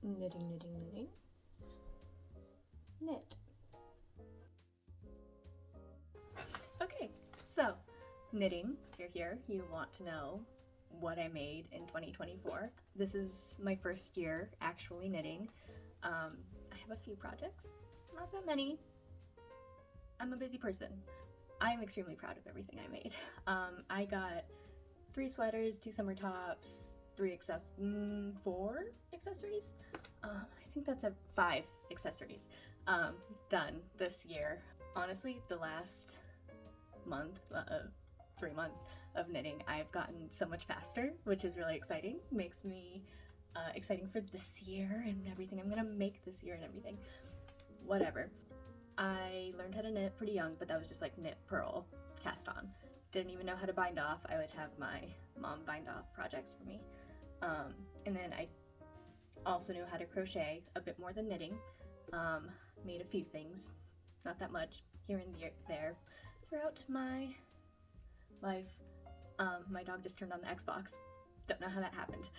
Knitting, knitting, knitting. Knit. Okay, so knitting, you're here, you want to know what I made in 2024. This is my first year actually knitting. I have a few projects, not that many. I'm a busy person. I'm extremely proud of everything I made. I got 3 sweaters, 2 summer tops, 4 accessories. I think that's 5 accessories done this year. Honestly, the last month, 3 months of knitting, I've gotten so much faster, which is really exciting. Makes me exciting for this year and everything I'm gonna make this year and everything. Whatever. I learned how to knit pretty young, but that was just like knit, purl, cast on. Didn't even know how to bind off. I would have my mom bind off projects for me. And then I also knew how to crochet a bit more than knitting. Made a few things, not that much, here and there throughout my life. My dog just turned on the Xbox. Don't know how that happened.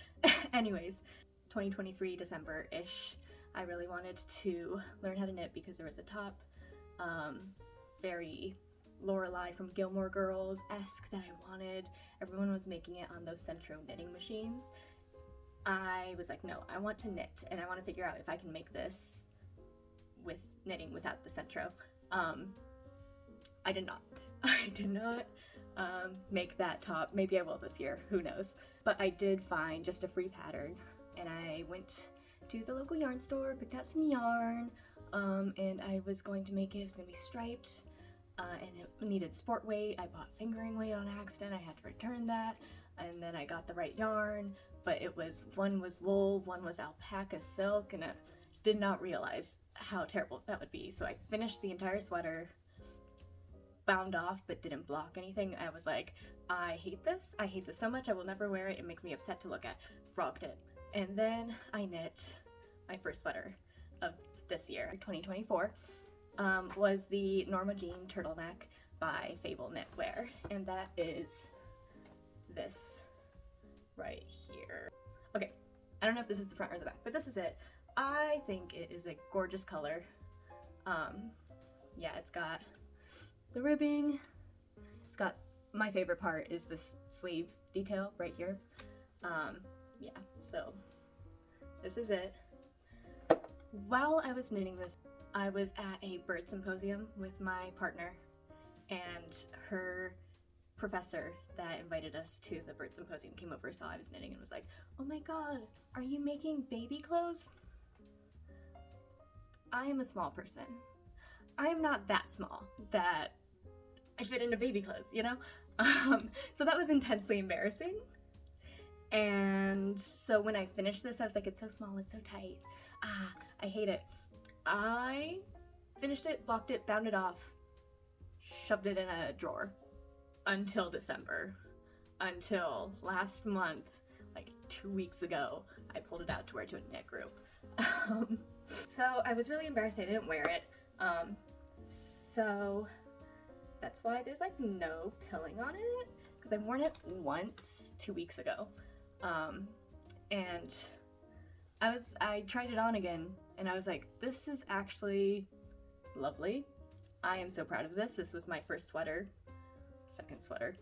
Anyways, 2023 December-ish, I really wanted to learn how to knit because there was a top, very Lorelai from Gilmore Girls-esque that I wanted. Everyone was making it on those Centro knitting machines. I was like, no, I want to knit and I want to figure out if I can make this with knitting without the Centro. I did not. I did not make that top. Maybe I will this year, who knows. But I did find just a free pattern and I went to the local yarn store, picked out some yarn, and I was going to make it. It was going to be striped, and it needed sport weight. I bought fingering weight on accident. I had to return that, and then I got the right yarn, but one was wool, one was alpaca silk, and I did not realize how terrible that would be. So I finished the entire sweater, bound off, but didn't block anything. I was like, I hate this so much, I will never wear it. It makes me upset to look at. Frogged it. And then I knit my first sweater of this year, 2024, was the Norma Jean turtleneck by Fable Knitwear, and that is this right here. Okay, I don't know if this is the front or the back, but this is it. I think it is a gorgeous color. Yeah, it's got the ribbing. It's got, my favorite part is this sleeve detail right here. Yeah, so this is it. While I was knitting this, I was at a bird symposium with my partner and her professor that invited us to the bird symposium came over, saw I was knitting and was like, oh my god, are you making baby clothes? I am a small person. I am not that small that I fit into baby clothes, you know? So that was intensely embarrassing. And so when I finished this, I was like, it's so small, it's so tight. I hate it. I finished it, blocked it, bound it off, shoved it in a drawer until December. Until last month, like 2 weeks ago, I pulled it out to wear to a knit group. So I was really embarrassed I didn't wear it. So that's why there's like no pilling on it, because I've worn it once 2 weeks ago. And I tried it on again and I was like, this is actually lovely. I am so proud of this. This was my first sweater, second sweater.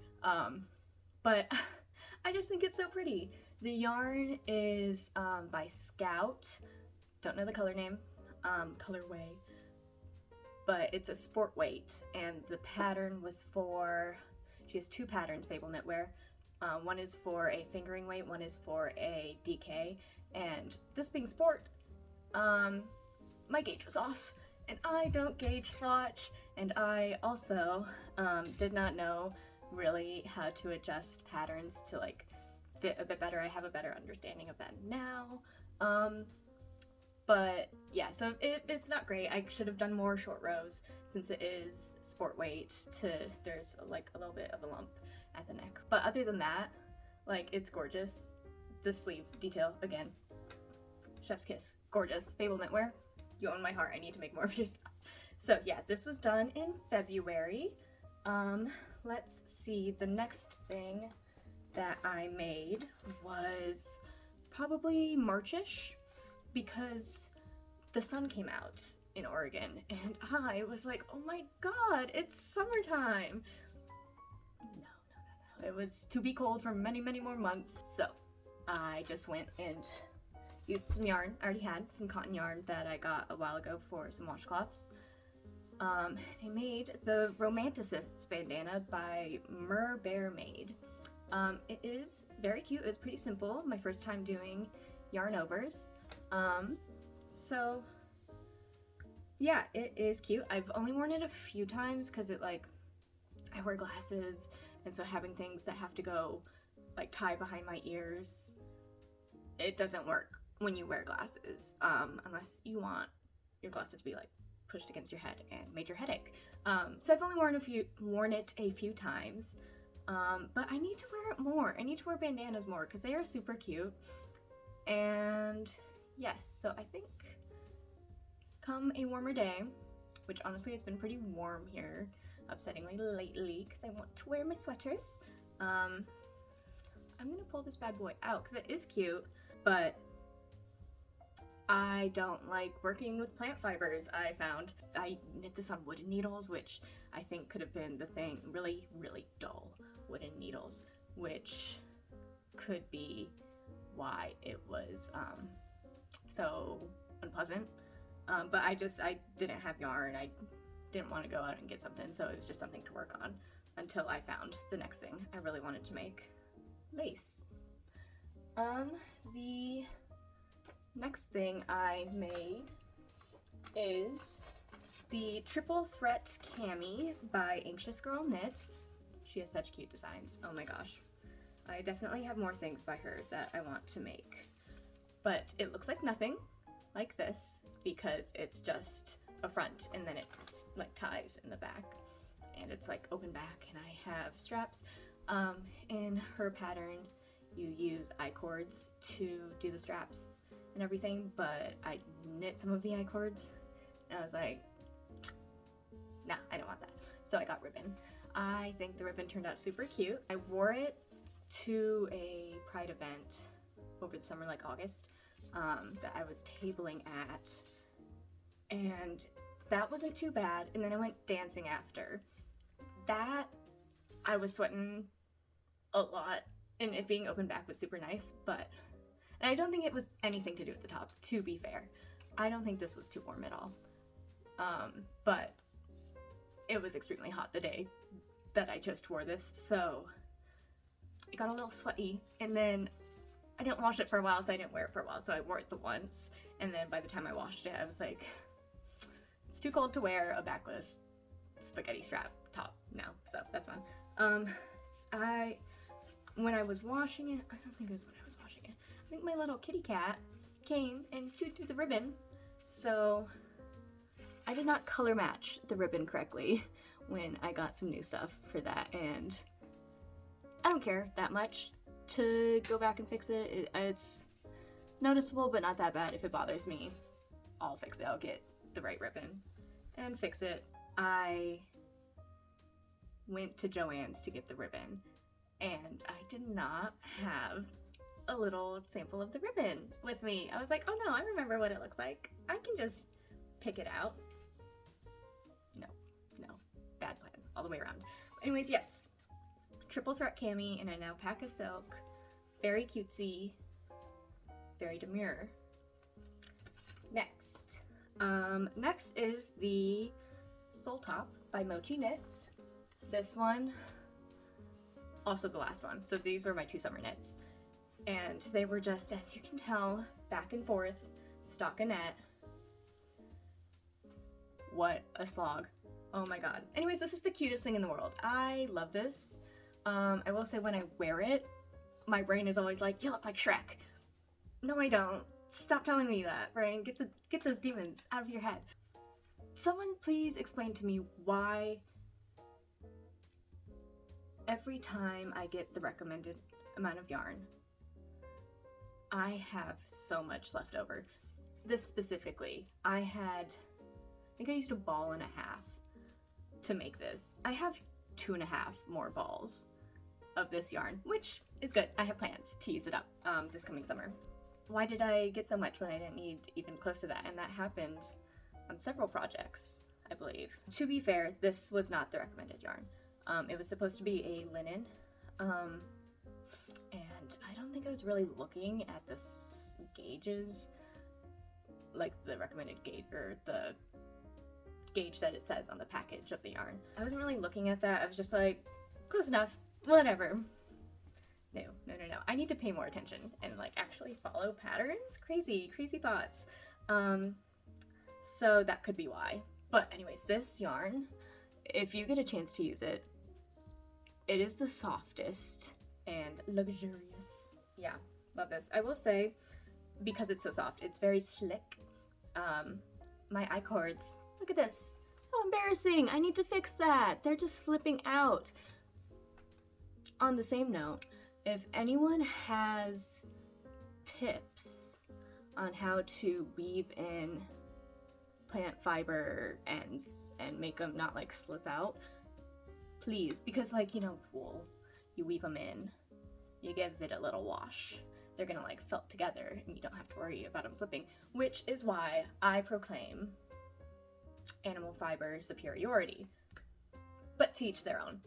But I just think it's so pretty. The yarn is by Scout. Don't know the color name, colorway, but it's a sport weight, and the pattern was for, she has 2 patterns, Fable Knitwear. One is for a fingering weight, one is for a DK, and this being sport, my gauge was off, and I don't gauge swatch, and I also did not know really how to adjust patterns to like fit a bit better. I have a better understanding of that now. But yeah, so it's not great. I should have done more short rows since it is sport weight there's like a little bit of a lump at the neck. But other than that, like, it's gorgeous. The sleeve detail, again, chef's kiss, gorgeous. Fable Knitwear, you own my heart. I need to make more of your stuff. So yeah, this was done in February. Let's see, the next thing that I made was probably Marchish, because the sun came out in Oregon, and I was like, oh my god, it's summertime. No. It was to be cold for many, many more months. So I just went and used some yarn. I already had some cotton yarn that I got a while ago for some washcloths. I made the Romanticists bandana by Mer Bear Made. It is very cute. It was pretty simple. My first time doing yarn overs. So yeah, it is cute. I've only worn it a few times because I wear glasses, and so having things that have to go like tie behind my ears, it doesn't work when you wear glasses, unless you want your glasses to be like pushed against your head and major headache. So I've only worn it a few times, but I need to wear it more. I need to wear bandanas more because they are super cute. And yes, so I think come a warmer day, which honestly has been pretty warm here, upsettingly lately, because I want to wear my sweaters. I'm gonna pull this bad boy out because it is cute, but I don't like working with plant fibers. I found I knit this on wooden needles, which I think could have been the thing. Really, really dull wooden needles, which could be why it was so unpleasant. But I didn't have yarn. I didn't want to go out and get something, so it was just something to work on until I found the next thing I really wanted to make: lace. The next thing I made is the Triple Threat Cami by Anxious Girl Knits. She has such cute designs. Oh my gosh. I definitely have more things by her that I want to make. But it looks like nothing like this because it's just a front and then it like ties in the back. And it's like open back, and I have straps. In her pattern, you use I-cords to do the straps and everything, but I knit some of the I-cords and I was like, nah, I don't want that. So I got ribbon. I think the ribbon turned out super cute. I wore it to a pride event over the summer, like August, that I was tabling at, and that wasn't too bad. And then I went dancing after. That, I was sweating a lot, and it being open back was super nice, and I don't think it was anything to do with the top, to be fair. I don't think this was too warm at all. But it was extremely hot the day that I just wore this, so it got a little sweaty, and then I didn't wash it for a while, so I didn't wear it for a while, so I wore it the once, and then by the time I washed it, I was like, it's too cold to wear a backless spaghetti strap top now, so that's fine. When I was washing it, I don't think it was when I was washing it, I think my little kitty cat came and chewed through the ribbon, so I did not color match the ribbon correctly when I got some new stuff for that, and I don't care that much to go back and fix it. It's noticeable, but not that bad. If it bothers me, I'll fix it. I'll get the right ribbon and fix it. I went to Joann's to get the ribbon, and I did not have a little sample of the ribbon with me. I was like, oh no, I remember what it looks like. I can just pick it out. No, bad plan all the way around. Anyways, yes, Triple Threat Cami in an alpaca silk, very cutesy, very demure. Next is the Soul Top by Mochi Knits. This one, also the last one. So these were my 2 summer knits, and they were just, as you can tell, back and forth, stockinette. What a slog. Oh my god. Anyways, this is the cutest thing in the world. I love this. I will say when I wear it, my brain is always like, you look like Shrek. No, I don't. Stop telling me that, Brain. Get those demons out of your head. Someone please explain to me why every time I get the recommended amount of yarn, I have so much left over. This specifically, I think I used 1.5 balls to make this. I have 2.5 more balls of this yarn, which is good. I have plans to use it up this coming summer. why did I get so much when I didn't need even close to that? And that happened on several projects, I believe. To be fair, this was not the recommended yarn. It was supposed to be a linen, and I don't think I was really looking at the gauges, like the recommended gauge, or the gauge that it says on the package of the yarn. I wasn't really looking at that. I was just like, close enough, whatever. No. I need to pay more attention and like actually follow patterns. Crazy thoughts. So that could be why. But anyways, this yarn, if you get a chance to use it, it is the softest and luxurious. Yeah, love this. I will say, because it's so soft, it's very slick. My I-cords, look at this. How embarrassing. I need to fix that. They're just slipping out. On the same note, if anyone has tips on how to weave in plant fiber ends and make them not like slip out, please, because like, you know, with wool, you weave them in, you give it a little wash, they're gonna like felt together and you don't have to worry about them slipping, which is why I proclaim animal fiber superiority. But to each their own.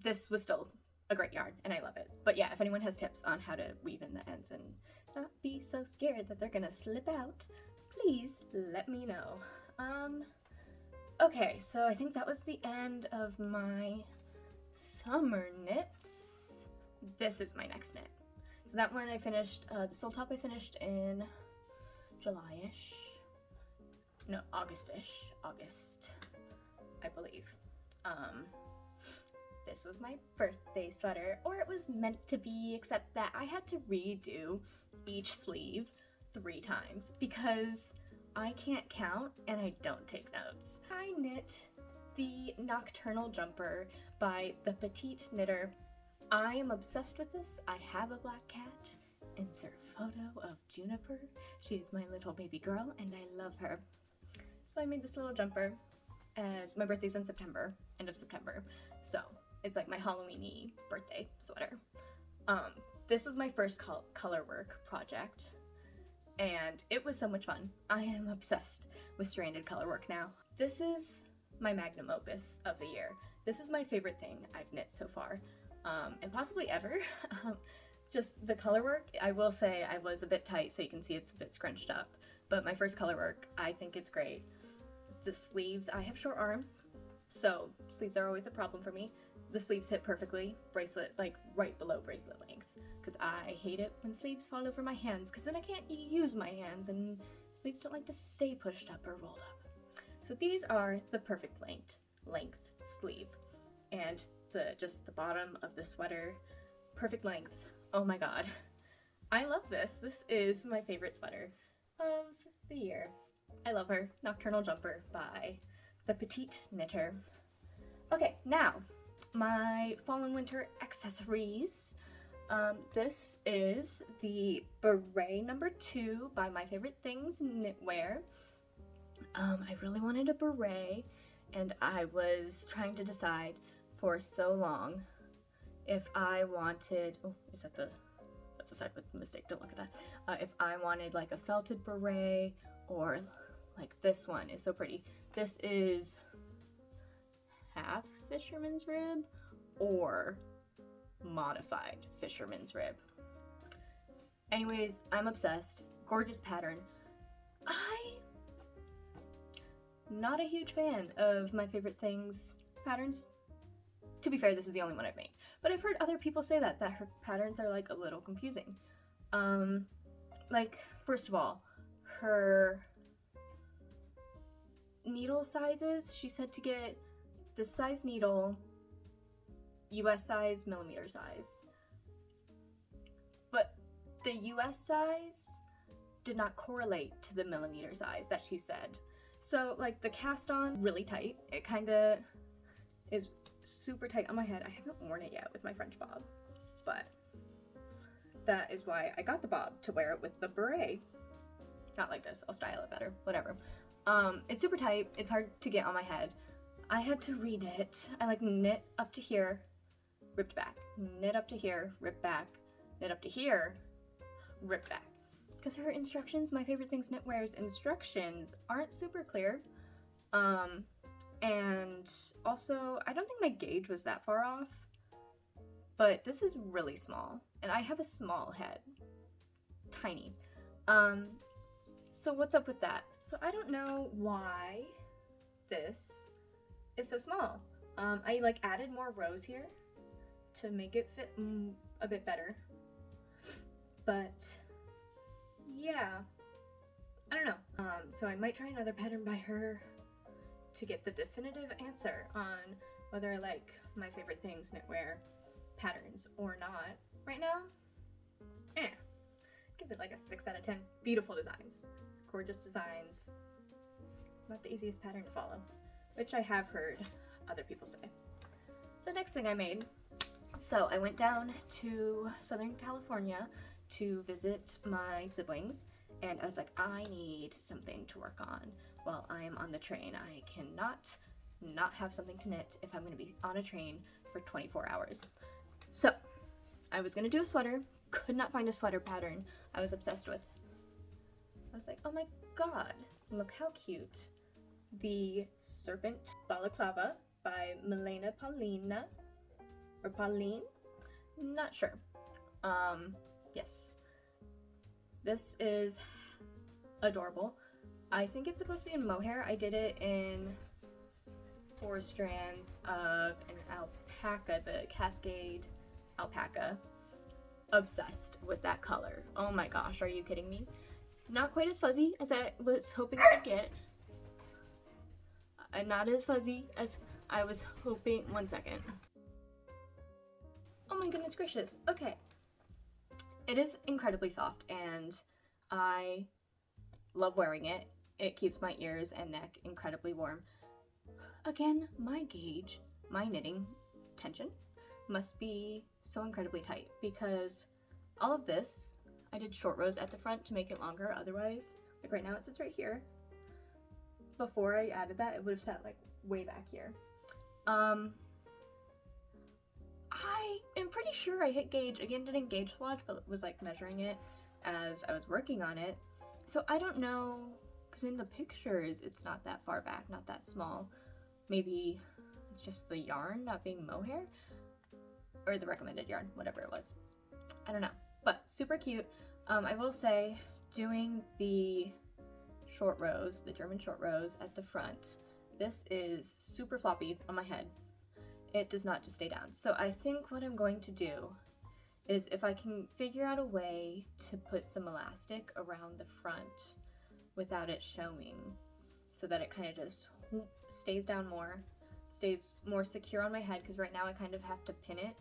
This was still a great yarn and I love it. But yeah, if anyone has tips on how to weave in the ends and not be so scared that they're gonna slip out, please let me know. Okay, so I think that was the end of my summer knits. This is my next knit. So that one I finished, the sole top I finished in July-ish. No, August-ish. August, I believe. This was my birthday sweater, or it was meant to be, except that I had to redo each sleeve 3 times because I can't count and I don't take notes. I knit the Nocturnal Jumper by the Petite Knitter. I am obsessed with this. I have a black cat. Insert photo of Juniper. She is my little baby girl and I love her. So I made this little jumper as my birthday's in September, end of September. So it's like my Halloween-y birthday sweater. This was my first color work project and it was so much fun. I am obsessed with stranded color work now. This is my magnum opus of the year. This is my favorite thing I've knit so far, and possibly ever. Just the color work, I will say I was a bit tight, so you can see it's a bit scrunched up, but my first color work, I think it's great. The sleeves, I have short arms, so sleeves are always a problem for me. The sleeves hit perfectly, bracelet like right below bracelet length, because I hate it when sleeves fall over my hands, because then I can't use my hands and sleeves don't like to stay pushed up or rolled up. So these are the perfect length sleeve, and just the bottom of the sweater, perfect length. Oh my god, I love this. This is my favorite sweater of the year. I love her. Nocturnal Jumper by the Petite Knitter. Okay, now my fall and winter accessories. This is the beret number 2 by My Favorite Things Knitwear. I really wanted a beret and I was trying to decide for so long if I wanted, oh, is that that's the side with the mistake, don't look at that. If I wanted like a felted beret or like this one is so pretty. This is half fisherman's rib or modified fisherman's rib. Anyways, I'm obsessed. Gorgeous pattern. Not a huge fan of My Favorite Things patterns. To be fair, this is the only one I've made. But I've heard other people say that her patterns are like a little confusing. Like, first of all, her needle sizes, she said to get this size needle, US size, millimeter size. But the US size did not correlate to the millimeter size that she said. So like the cast on, really tight. It kinda is super tight on my head. I haven't worn it yet with my French bob, but that is why I got the bob, to wear it with the beret. Not like this, I'll style it better, whatever. It's super tight, it's hard to get on my head. I had to reknit. I like knit up to here, ripped back, knit up to here, ripped back, knit up to here, ripped back. because her instructions, My Favorite Things Knitwear's instructions aren't super clear. And also, I don't think my gauge was that far off, but this is really small, and I have a small head. Tiny. So what's up with that? So I don't know why this is so small. I like added more rows here to make it fit a bit better. But yeah, I don't know. So I might try another pattern by her to get the definitive answer on whether I like My Favorite Things knitwear patterns or not. Right now, give it like a 6 out of 10. Beautiful designs, gorgeous designs. Not the easiest pattern to follow, which I have heard other people say. The next thing I made, so I went down to Southern California to visit my siblings, and I was like, I need something to work on while I am on the train. I cannot not have something to knit if I'm going to be on a train for 24 hours. So I was going to do a sweater, could not find a sweater pattern I was obsessed with. I was like, oh my god, look how cute. The Serpent Balaclava by Milena Paulina, or Pauline? Not sure. Yes. This is adorable. I think it's supposed to be in mohair. I did it in 4 strands of an alpaca, the Cascade alpaca. Obsessed with that color. Oh my gosh, are you kidding me? Not quite as fuzzy as I was hoping to get. Not as fuzzy as I was hoping. 1 second. Oh my goodness gracious. Okay. It is incredibly soft and I love wearing it. It keeps my ears and neck incredibly warm. Again, my gauge, my knitting tension must be so incredibly tight because all of this, I did short rows at the front to make it longer. Otherwise, like right now it sits right here. Before I added that, it would have sat like way back here. I am pretty sure I hit gauge. Again, didn't gauge swatch, but was like measuring it as I was working on it. So I don't know, because in the pictures, it's not that far back, not that small. Maybe it's just the yarn not being mohair, or the recommended yarn, whatever it was. I don't know, but super cute. I will say, doing the short rows, the German short rows at the front, this is super floppy on my head. It does not just stay down. So I think what I'm going to do is if I can figure out a way to put some elastic around the front without it showing, so that it kind of just stays down more, stays more secure on my head, because right now I kind of have to pin it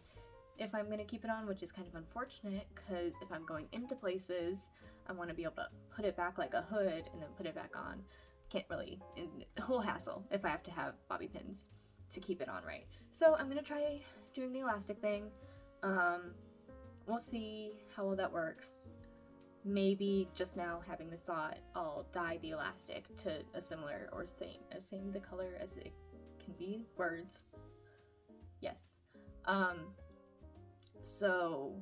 if I'm going to keep it on, which is kind of unfortunate because if I'm going into places, I want to be able to put it back like a hood and then put it back on. Can't really, the whole hassle if I have to have bobby pins to keep it on right. So I'm gonna try doing the elastic thing. We'll see how well that works. Maybe just now having this thought, I'll dye the elastic to a similar or same the color as it can be. Words. Yes. So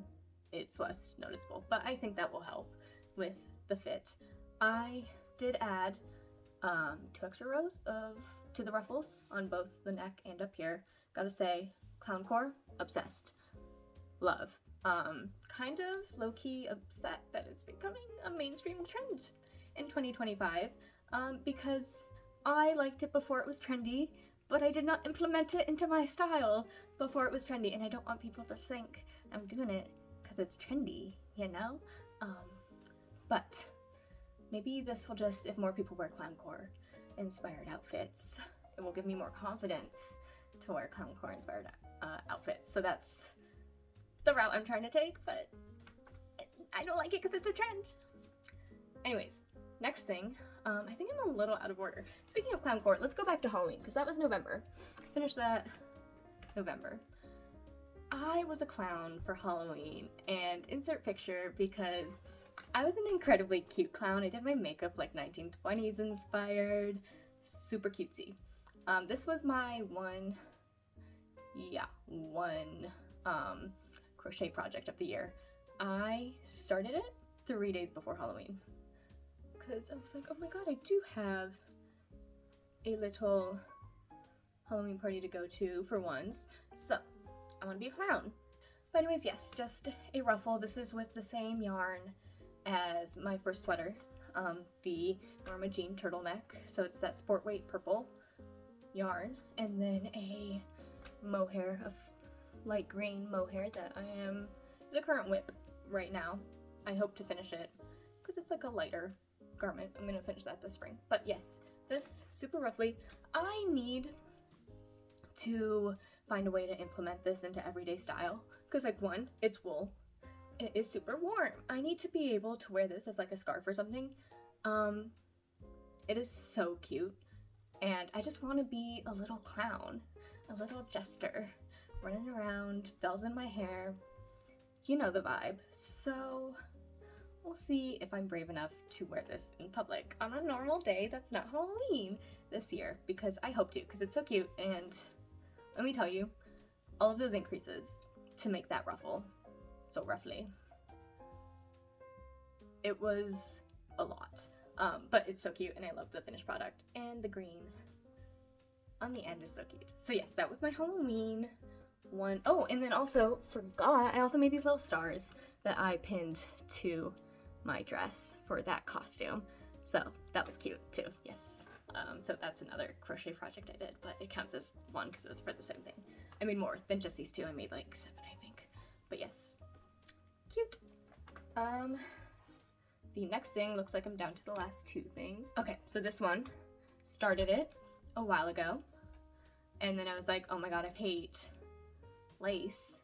it's less noticeable, but I think that will help with the fit. I did add 2 extra rows to the ruffles on both the neck and up here. Gotta say, clown core, obsessed. Love. Kind of low-key upset that it's becoming a mainstream trend in 2025, because I liked it before it was trendy, but I did not implement it into my style before it was trendy, and I don't want people to think I'm doing it because it's trendy, you know? But maybe this will just, if more people wear clowncore inspired outfits, it will give me more confidence to wear clowncore inspired outfits. So that's the route I'm trying to take, but I don't like it because it's a trend. Anyways, next thing, I think I'm a little out of order. Speaking of clowncore, let's go back to Halloween, because that was November. Finished that November. I was a clown for Halloween, and insert picture because I was an incredibly cute clown. I did my makeup like 1920s inspired, super cutesy. This was my one crochet project of the year. I started it 3 days before Halloween. Because I was like, oh my god, I do have a little Halloween party to go to for once. So, I want to be a clown. But anyways, yes, just a ruffle. This is with the same yarn as my first sweater, the Norma Jean turtleneck. So it's that sport weight purple yarn, and then a mohair, of light green mohair that I am the current whip right now. I hope to finish it because it's like a lighter garment. I'm gonna finish that this spring. But yes, this super roughly. I need to find a way to implement this into everyday style because, like, one, it's wool. It is super warm. I need to be able to wear this as like a scarf or something. It is so cute, and I just want to be a little clown, a little jester, running around, bells in my hair. You know the vibe. So we'll see if I'm brave enough to wear this in public on a normal day that's not Halloween this year, because I hope to, because it's so cute. And let me tell you, all of those increases to make that ruffle so roughly, it was a lot. But it's so cute, and I love the finished product, and the green on the end is so cute. So yes, that was my Halloween one. Oh, and then also forgot, I also made these little stars that I pinned to my dress for that costume. So that was cute too, yes. So that's another crochet project I did, but it counts as one because it was for the same thing. I made more than just these two. I made like 7, I think. But yes, cute. The next thing looks like I'm down to the last 2 things. Okay, so this one, started it a while ago, and then I was like, oh my god, I hate lace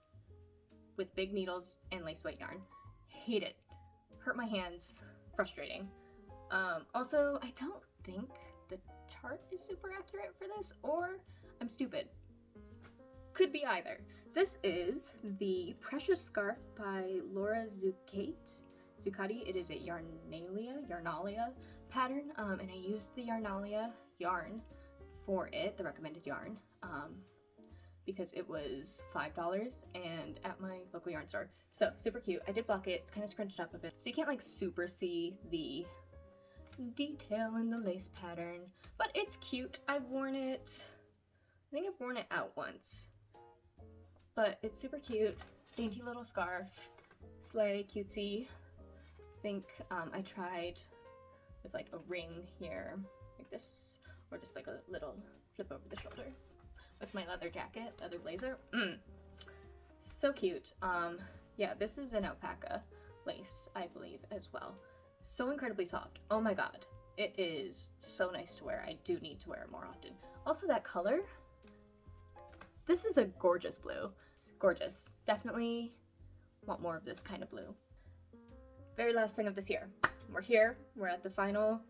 with big needles and lace weight yarn. Hate it. Hurt my hands. Frustrating. Also, I don't think the chart is super accurate for this, or I'm stupid. Could be either. This is the Precious Scarf by Laura Zucati. It is a Yarnalia pattern, and I used the Yarnalia yarn for it, the recommended yarn, because it was $5 and at my local yarn store. So super cute. I did block it. It's kind of scrunched up a bit, so you can't like super see the detail in the lace pattern, but it's cute. I've worn it, I think I've worn it out once, but it's super cute. Dainty little scarf, slay, cutesy. I think I tried with like a ring here like this, or just like a little flip over the shoulder with my leather jacket, leather blazer. So cute. Yeah, this is an alpaca lace, I believe, as well. So incredibly soft. Oh my god. It is so nice to wear. I do need to wear it more often. Also, that color. This is a gorgeous blue. It's gorgeous. Definitely want more of this kind of blue. Very last thing of this year. We're here. We're at the final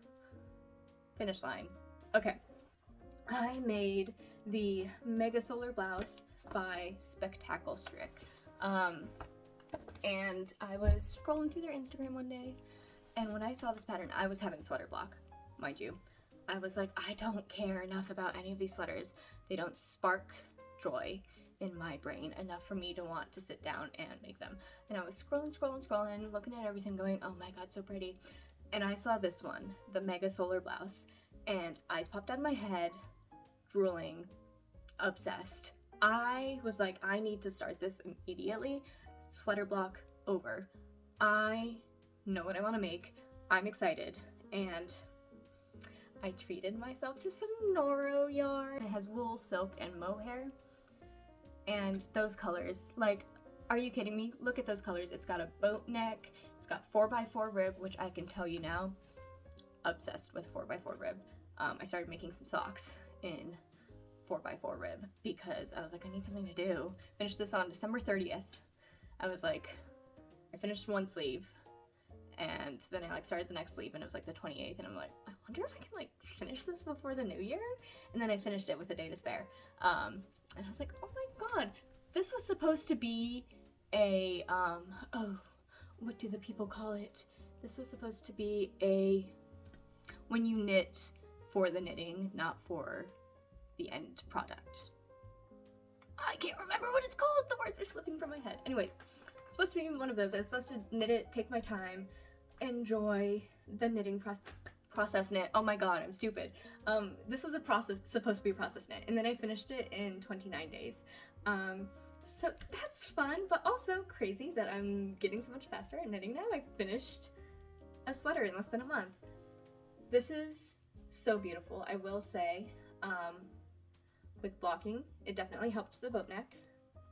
finish line. Okay. I made the Mega Solar Blouse by Spectacle Strick. And I was scrolling through their Instagram one day, and when I saw this pattern, I was having sweater block, mind you. I was like, I don't care enough about any of these sweaters. They don't spark joy in my brain enough for me to want to sit down and make them. And I was scrolling, looking at everything going, oh my god, so pretty. And I saw this one, the Mega Solar Blouse, and eyes popped out of my head, drooling, obsessed. I was like, I need to start this immediately. Sweater block over. I know what I want to make. I'm excited. And I treated myself to some Noro yarn. It has wool, silk, and mohair. And those colors, like, are you kidding me? Look at those colors. It's got a boat neck. It's got 4x4 rib, which I can tell you now, obsessed with 4x4 rib. I started making some socks in 4x4 rib because I was like, I need something to do. Finished this on December 30th. I was like, I finished one sleeve, and then I like started the next sleeve, and it was like the 28th, and I'm like, I wonder if I can like finish this before the new year? And then I finished it with a day to spare. And I was like, oh my god, this was supposed to be a, oh, what do the people call it? This was supposed to be a, when you knit for the knitting, not for the end product. I can't remember what it's called. The words are slipping from my head. Anyways, it's supposed to be one of those. I was supposed to knit it, take my time, enjoy the knitting process knit. Oh my god, I'm stupid. This was supposed to be a process knit, and then I finished it in 29 days. So that's fun, but also crazy that I'm getting so much faster at knitting now. I finished a sweater in less than a month. This is so beautiful, I will say. With blocking, it definitely helped the boat neck.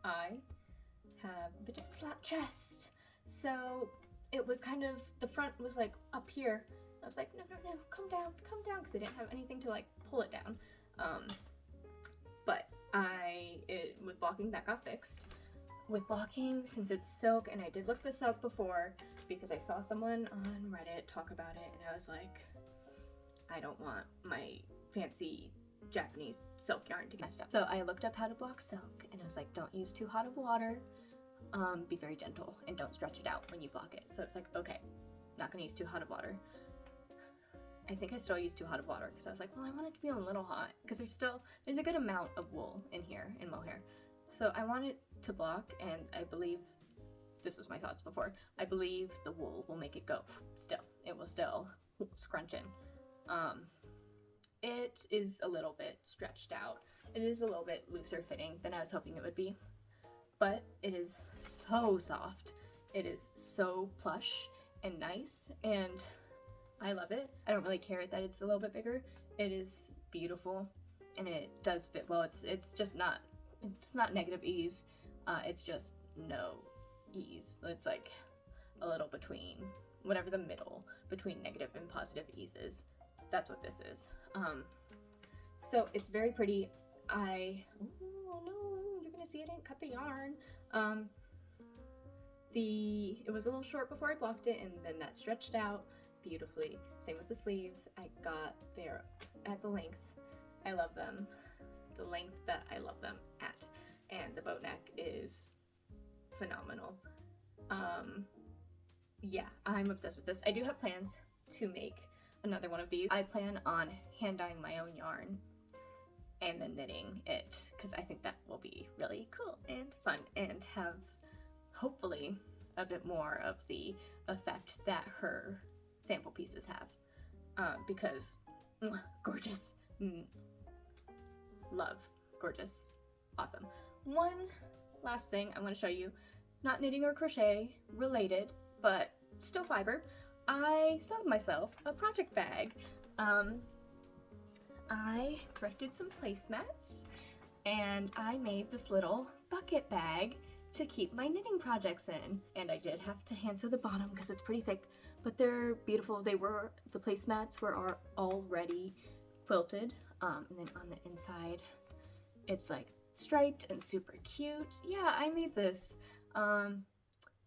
I have a bit of a flat chest, so it was kind of, the front was like up here. I was like, no, come down, because I didn't have anything to like pull it down. But with blocking, that got fixed. With blocking, since it's silk, and I did look this up before because I saw someone on Reddit talk about it, and I was like, I don't want my fancy Japanese silk yarn to get messed up. So I looked up how to block silk, and it was like, don't use too hot of water, be very gentle, and don't stretch it out when you block it. So it's like, okay, not gonna use too hot of water. I think I still use too hot of water because I was like, well, I want it to be a little hot because there's a good amount of wool in here, in mohair. So I want it to block, and I believe, this was my thoughts before, I believe the wool will make it go still. It will still scrunch in. It is a little bit stretched out. It is a little bit looser fitting than I was hoping it would be, but it is so soft. It is so plush and nice, and I love it. I don't really care that it's a little bit bigger. It is beautiful, and it does fit well. It's just not negative ease. It's just no ease. It's like a little between, whatever the middle between negative and positive ease is. That's what this is. So it's very pretty. Oh no, you're gonna see I didn't cut the yarn. It was a little short before I blocked it, and then that stretched out beautifully. Same with the sleeves. I got there at the length I love them, the length that I love them at, and the boat neck is phenomenal. Yeah, I'm obsessed with this. I do have plans to make another one of these. I plan on hand dyeing my own yarn and then knitting it, because I think that will be really cool and fun and have hopefully a bit more of the effect that her sample pieces have, because gorgeous, love, gorgeous, awesome. One last thing I want to show you, not knitting or crochet related, but still fiber. I sewed myself a project bag. I thrifted some placemats, and I made this little bucket bag to keep my knitting projects in. And I did have to hand sew the bottom because it's pretty thick, but they're beautiful. The placemats were already quilted, and then on the inside, it's like striped and super cute. Yeah, I made this.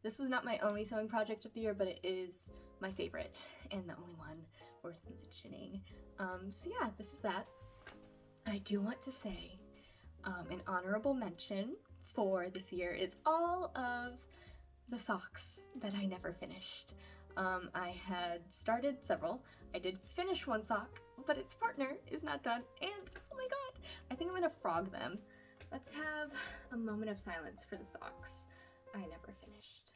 This was not my only sewing project of the year, but it is my favorite and the only one worth mentioning. So yeah, this is that. I do want to say an honorable mention for this year is all of the socks that I never finished. I had started several. I did finish one sock, but its partner is not done, and oh my god, I think I'm gonna frog them. Let's have a moment of silence for the socks I never finished.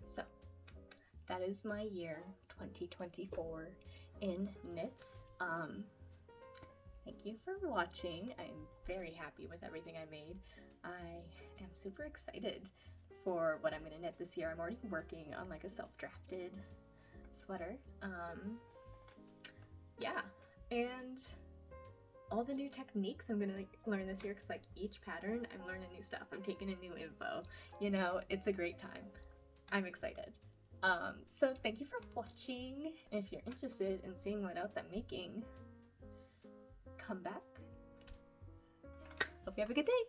So that is my year 2024 in knits. Thank you for watching. I'm very happy with everything I made. I am super excited for what I'm gonna knit this year. I'm already working on like a self-drafted sweater. Yeah, and all the new techniques I'm gonna learn this year, because like each pattern I'm learning new stuff. I'm taking in new info. You know, it's a great time. I'm excited. So thank you for watching. If you're interested in seeing what else I'm making, come back. Hope you have a good day.